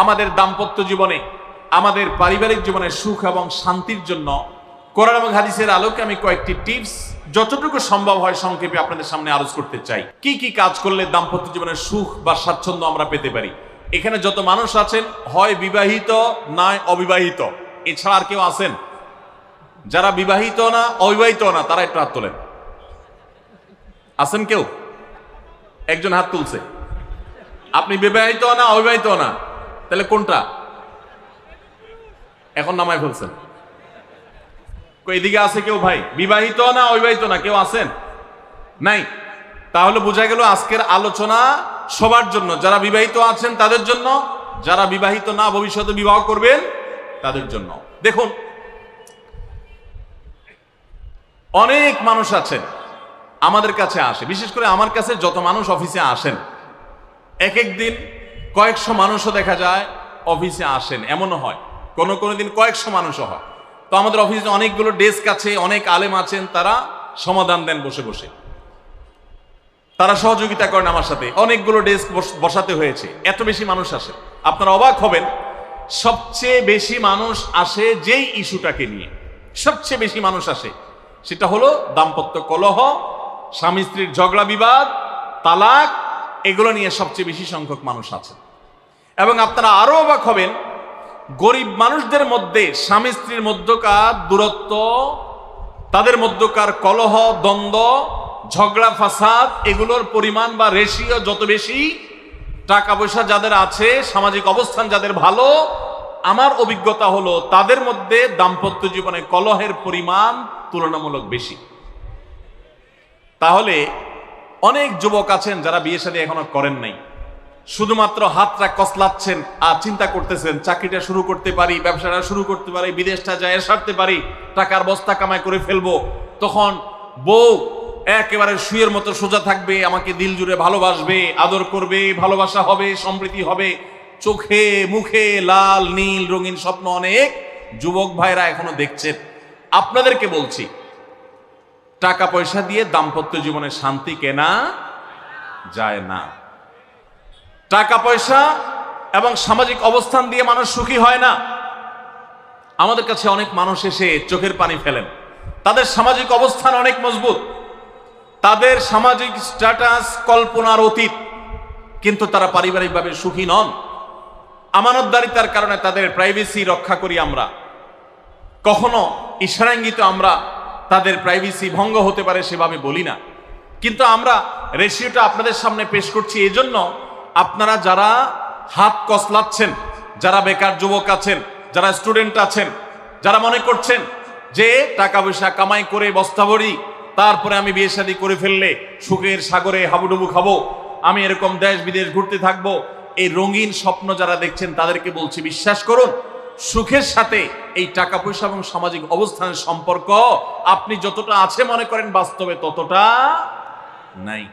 আমাদের দাম্পত্য জীবনে, আমাদের পারিবারিক জীবনে সুখ এবং শান্তির জন্য কোরআন এবং হাদিসের আলোকে আমি কয়েকটি টিপস যতটুকু সম্ভব হয় সংক্ষেপে আপনাদের সামনে আলোচ করতে চাই। কি কি কাজ করলে দাম্পত্য জীবনের সুখ বা স্বাচ্ছন্দ্য আমরা পেতে পারি। এখানে যত মানুষ আছেন, হয় বিবাহিত নয় অবিবাহিত, এছাড়া আর কেউ আছেন যারা বিবাহিত না অবিবাহিত না? তারা একটু হাত তোলেন। আছেন কেউ? একজন হাত তুলছে। আপনি বিবাহিত না অবিবাহিত না? তাহলে কোনটা? এখন নামায় ফেলছেন। এদিকে আছে কেউ? ভাই বিবাহিত না অবিবাহিত না? কেউ আছেন? নাই। তাহলে বোঝা গেল আজকের আলোচনা সবার জন্য, যারা বিবাহিত আছেন তাদের জন্য, যারা বিবাহিত না ভবিষ্যতে বিবাহ করবেন তাদের জন্য। দেখুন, অনেক মানুষ আছেন আমাদের কাছে আসে, বিশেষ করে আমার কাছে যত মানুষ অফিসে আসেন, এক এক দিন কয়েকশো মানুষও দেখা যায় অফিসে আসেন, এমনও হয় কোন কোন দিন কয়েকশো মানুষও হয়। তো আমাদের অফিসে অনেকগুলো ডেস্ক আছে, অনেক আলেম আছেন, তারা সমাধান দেন বসে বসে, তারা সহযোগিতা করেন আমার সাথে। অনেকগুলো ডেস্ক বসাতে হয়েছে, এত বেশি মানুষ আসে। আপনারা অবাক হবেন, সবচেয়ে বেশি মানুষ আসে যেই ইস্যুটাকে নিয়ে, সবচেয়ে বেশি মানুষ আসে সেটা হলো দাম্পত্য কলহ, স্বামী স্ত্রীর ঝগড়া বিবাদ, তালাক, এগুলো নিয়ে সবচেয়ে বেশি সংখ্যক মানুষ আছে। এবং আপনারা আরো অবাক হবেন, গরিব মানুষদের মধ্যে স্বামী স্ত্রীর মধ্যকার দূরত্ব, তাদের মধ্যকার কলহ, দ্বন্দ্ব, ঝগড়া, ফাসাদ, এগুলোর পরিমাণ বা রেশিও যত বেশি, টাকা পয়সা যাদের আছে, সামাজিক অবস্থান যাদের ভালো, আমার অভিজ্ঞতা হলো তাদের মধ্যে দাম্পত্য জীবনে কলহের পরিমাণ তুলনামূলক বেশি। তাহলে অনেক যুবক আছেন যারা বিয়ে শাদী এখনো করেন নাই, শুধুমাত্র হাতটা কসলাচ্ছেন আর চিন্তা করতেছেন চাকরিটা শুরু করতে পারি, ব্যবসাটা শুরু করতে পারি, বিদেশটা যায় সারতে পারি, টাকার বস্তা কামাই করে ফেলবো। তখন বউ একেবারে শুয়ের মতো সোজা থাকবে, আমাকে দিল জুড়ে ভালোবাসবে, আদর করবে, ভালোবাসা হবে, সমৃদ্ধি হবে, চোখে মুখে লাল নীল রঙিন স্বপ্ন অনেক যুবক ভাইরা এখনো দেখছেন। আপনাদেরকে বলছি, টাকা পয়সা দিয়ে দাম্পত্য জীবনে শান্তি কেনা যায় না। টাকা পয়সা এবং সামাজিক অবস্থান দিয়ে মানুষ সুখী হয় না। আমাদের কাছে অনেক মানুষ এসে চোখের পানি ফেলেন, তাদের সামাজিক অবস্থান অনেক মজবুত, তাদের সামাজিক স্ট্যাটাস কল্পনার অতীত, কিন্তু তারা পারিবারিকভাবে সুখী নন। আমানতদারিতার কারণে তাদের প্রাইভেসি রক্ষা করি আমরা, কখনো ইশারাঙ্গিত আমরা তাদের প্রাইভেসি ভঙ্গ হতে পারে সেভাবে বলি না। কিন্তু আমরা রেশিওটা আপনাদের সামনে পেশ করছি এজন্য, আপনারা যারা হাত কসলাচ্ছেন, যারা বেকার যুবক আছেন, যারা স্টুডেন্ট আছেন, যারা মনে করছেন যে টাকা পয়সা কামাই করে বস্তা ভরি, তারপরে আমি বিয়ে শাদী করে ফেললে সুখের সাগরে হাবুডুবু খাবো, আমি এরকম দেশ বিদেশ ঘুরতে থাকবো, এই রঙিন স্বপ্ন যারা দেখছেন তাদেরকে বলছি, বিশ্বাস করুন, সুখের সাথে এই টাকা পয়সা এবং সামাজিক অবস্থানের সম্পর্ক আপনি যতটা আছে মনে করেন বাস্তবে ততটা নাই।